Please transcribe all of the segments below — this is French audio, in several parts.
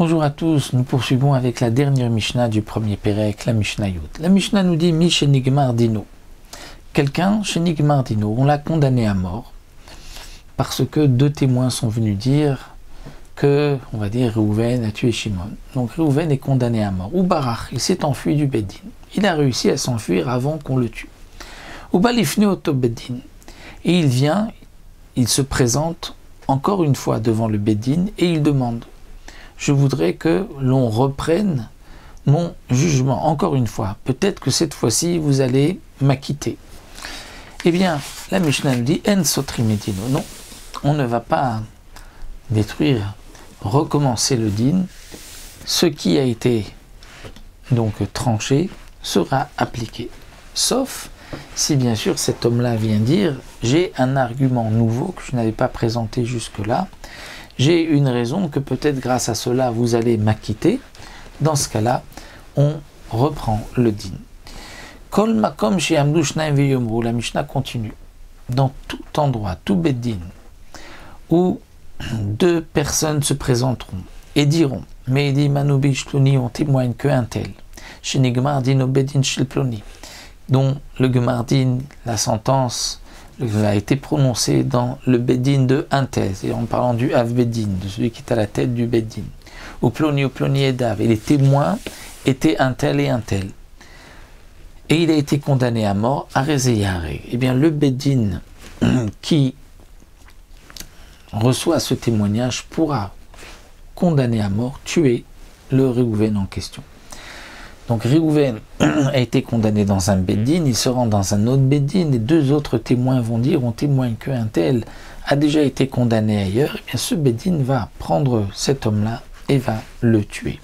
Bonjour à tous, nous poursuivons avec la dernière Mishnah du premier Pérec, la Mishnah Yud. La Mishnah nous dit Mi Shenigmar Dino. Quelqu'un, Shenigmar Dino, on l'a condamné à mort parce que deux témoins sont venus dire que, on va dire, Réhouven a tué Shimon. Donc Réhouven est condamné à mort. Ou Barach, il s'est enfui du Beddin. Il a réussi à s'enfuir avant qu'on le tue. Ou Balifne Oto Beddin. Et il vient, il se présente encore une fois devant le Beddin et il demande: je voudrais que l'on reprenne mon jugement. Encore une fois, peut-être que cette fois-ci, vous allez m'acquitter. Eh bien, la Mishnah nous dit, En sotri medino. Non, on ne va pas détruire, recommencer le din. Ce qui a été donc tranché sera appliqué. Sauf si bien sûr cet homme-là vient dire, j'ai un argument nouveau que je n'avais pas présenté jusque-là. J'ai une raison que peut-être grâce à cela vous allez m'acquitter. Dans ce cas-là, on reprend le din. Kol makom she'amdu shnaim veyomru, la Mishnah continue. Dans tout endroit, tout beddin, où deux personnes se présenteront et diront, Meidi manubi shloni, on témoigne qu'un tel, shenigmar din beddin shel ploni, dont le gemardin, la sentence, a été prononcé dans le Beddin de un tel, et en parlant du Av Beddin, de celui qui est à la tête du Beddin. Ou Ploni et Dav, et les témoins étaient un tel et un tel. Et il a été condamné à mort à Rezeyare. Eh bien, le Beddin qui reçoit ce témoignage pourra condamner à mort, tuer le Réhouven en question. Donc Réhouven a été condamné dans un Beddin, il se rend dans un autre Beddin, et deux autres témoins vont dire, on témoigne qu'un tel a déjà été condamné ailleurs, et bien ce Beddin va prendre cet homme-là et va le tuer.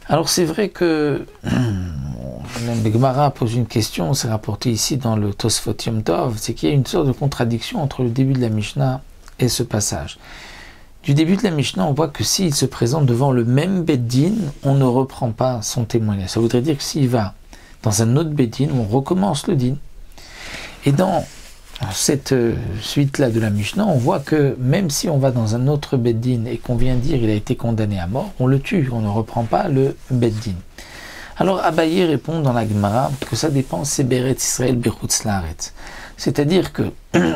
Alors c'est vrai que, le Gemara pose une question, c'est rapporté ici dans le Tosfot Yom Tov, c'est qu'il y a une sorte de contradiction entre le début de la Mishnah et ce passage. Du début de la Mishnah, on voit que s'il se présente devant le même Beddin, on ne reprend pas son témoignage. Ça voudrait dire que s'il va dans un autre Beddin, on recommence le din. Et dans cette suite-là de la Mishnah, on voit que même si on va dans un autre Beddin et qu'on vient dire qu'il a été condamné à mort, on le tue, on ne reprend pas le Beddin. Alors Abaye répond dans la Gemara que ça dépend, c'est Beret Israël Bechutz Laaretz. C'est-à-dire que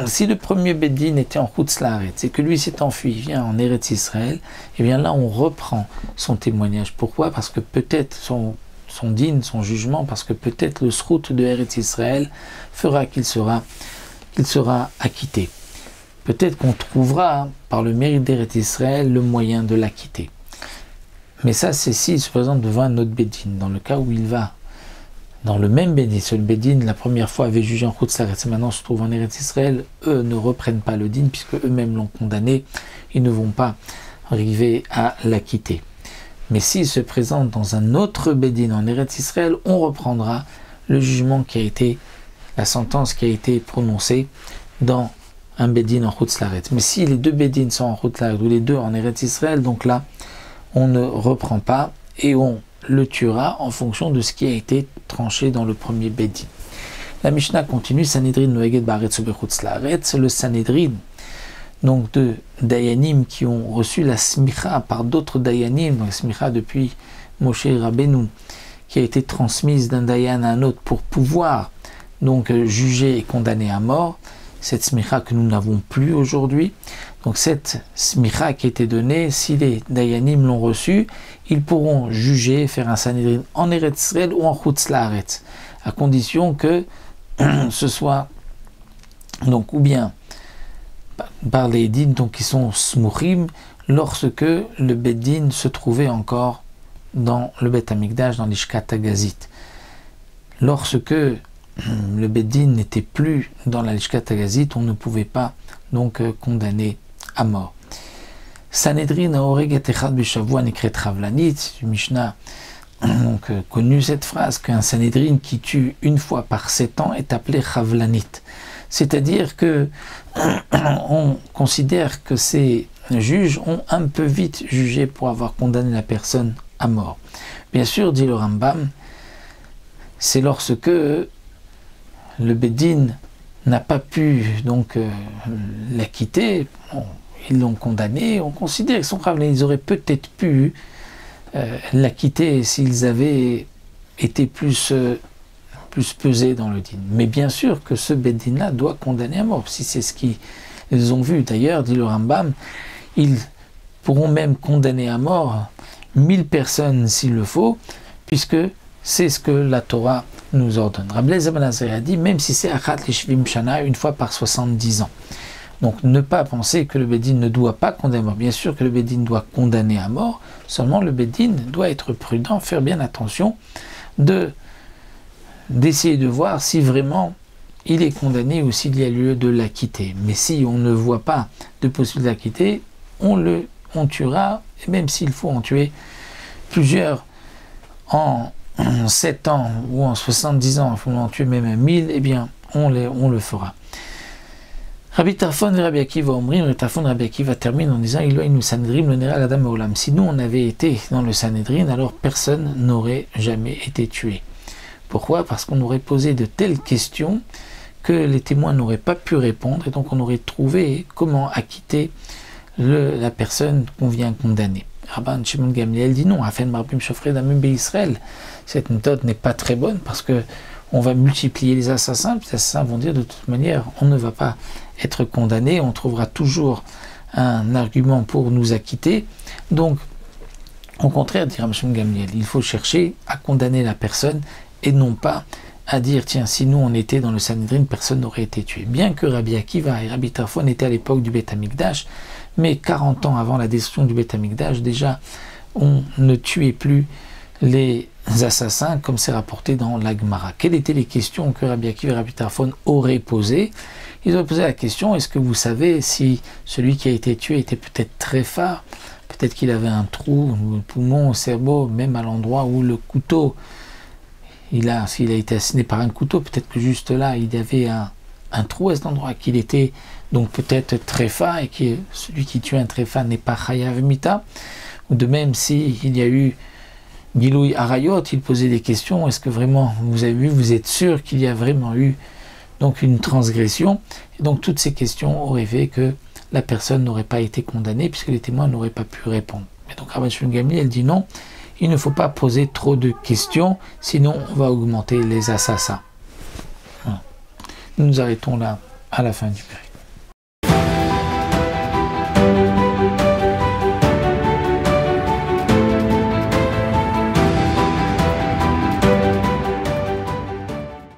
si le premier Beddin était en Chutz Laaretz et que lui s'est enfui, vient en Eretz Israël, et bien là on reprend son témoignage. Pourquoi? Parce que peut-être son din, son jugement, parce que peut-être le srout de Eretz Israël fera qu'il sera acquitté. Peut-être qu'on trouvera par le mérite d'Eretz Israël le moyen de l'acquitter. Mais ça c'est s'il se présente devant un autre Beddin. Dans le cas où il va dans le même Beddin, ce Beddin la première fois avait jugé en Chutz Laaretz, maintenant se trouve en Eretz Israël, eux ne reprennent pas le din puisque eux-mêmes l'ont condamné, ils ne vont pas arriver à l'acquitter. Mais s'il se présente dans un autre Beddin en Eretz Israël, on reprendra le jugement qui a été, la sentence qui a été prononcée dans un Beddin en Chutz Laaretz. Mais si les deux Beddin sont en Chutz Laaretz ou les deux en Eretz Israël, donc là on ne reprend pas et on le tuera en fonction de ce qui a été tranché dans le premier Beddin. La Mishnah continue, Sanhedrin noeged baaretz ubechutz laaretz, le Sanhedrin, donc de Dayanim qui ont reçu la smicha par d'autres Dayanim, donc la smicha depuis Moshe Rabbeinu, qui a été transmise d'un Dayan à un autre pour pouvoir donc juger et condamner à mort, cette smicha que nous n'avons plus aujourd'hui. Donc cette smicha qui a été donnée, si les Dayanim l'ont reçue, ils pourront juger, faire un Sanhedrin en Eretz Israël ou en Chutz Laaretz, à condition que ce soit donc ou bien par les din donc qui sont smuchim, lorsque le Beddin se trouvait encore dans le Beth Amikdash, dans l'Ishkat Hagazit. Lorsque le Beddin n'était plus dans la Lishkat Hagazit, on ne pouvait pas donc condamner à mort. Sanhedrin haoreg et echad bishavua nekret chavlanit, du Mishnah donc connu cette phrase qu'un Sanhedrin qui tue une fois par 7 ans est appelé chavlanit. C'est-à-dire que on considère que ces juges ont un peu vite jugé pour avoir condamné la personne à mort. Bien sûr, dit le Rambam, c'est lorsque le Beddin n'a pas pu donc l'acquitter. Bon, ils l'ont condamné, on considère que son Rav, ils auraient peut-être pu l'acquitter s'ils avaient été plus pesés dans le din. Mais bien sûr que ce Beddin-là doit condamner à mort, si c'est ce qu'ils ont vu. D'ailleurs, dit le Rambam, ils pourront même condamner à mort 1000 personnes s'il le faut, puisque c'est ce que la Torah nous ordonne. Rabbi Eliezer ben Azariah a dit, même si c'est Achat Lishvim Shana, une fois par 70 ans. Donc ne pas penser que le Beddin ne doit pas condamner à mort. Bien sûr que le Beddin doit condamner à mort, seulement le Beddin doit être prudent, faire bien attention d'essayer de voir si vraiment il est condamné ou s'il y a lieu de l'acquitter. Mais si on ne voit pas de possibilité d'acquitter, on tuera, et même s'il faut en tuer plusieurs en 7 ans ou en 70 ans, il faut en tuer même 1000, eh bien on le fera. Rabbi Tarfon et Rabbi Akiva Omrim, Rabbi Tarfon et Rabbi Akiva terminent en disant Eloheinu Sanhedrin lo nera l'adam haolam. Si nous on avait été dans le Sanhedrin, alors personne n'aurait jamais été tué. Pourquoi? Parce qu'on aurait posé de telles questions que les témoins n'auraient pas pu répondre, et donc on aurait trouvé comment acquitter la personne qu'on vient condamner. Rabban Shimon Gamliel dit non, Afen Marbim Shofrei Damim Israël. Cette méthode n'est pas très bonne parce que on va multiplier les assassins. Les assassins vont dire de toute manière, on ne va pas être condamné, on trouvera toujours un argument pour nous acquitter. Donc, au contraire, dit Rabban Shimon Gamliel, il faut chercher à condamner la personne et non pas à dire, tiens, si nous on était dans le Sanhedrin, personne n'aurait été tué. Bien que Rabbi Akiva et Rabbi Tarfon étaient à l'époque du Beth Amikdash, mais 40 ans avant la destruction du Beth Amikdash, déjà, on ne tuait plus les assassins, comme c'est rapporté dans la Gemara. Quelles étaient les questions que Rabbi Akiva et Rabbi Tarfon auraient posées? Ils auraient posé la question, est-ce que vous savez si celui qui a été tué était peut-être très fort, peut-être qu'il avait un trou, au poumon, au cerveau, même à l'endroit où le couteau, s'il a été assassiné par un couteau, peut-être que juste là, il y avait un trou à cet endroit, qu'il était donc peut-être tréfa, et que celui qui tue un tréfa n'est pas chayav mita. Ou de même, s'il y a eu Gilouï Arayot, il posait des questions, est-ce que vraiment, vous avez vu, vous êtes sûr qu'il y a vraiment eu donc une transgression? Et donc toutes ces questions auraient fait que la personne n'aurait pas été condamnée, puisque les témoins n'auraient pas pu répondre. Et donc Rabban Shimon Gamliel, elle dit non, il ne faut pas poser trop de questions, sinon on va augmenter les assassins. Voilà. Nous nous arrêtons là à la fin du période.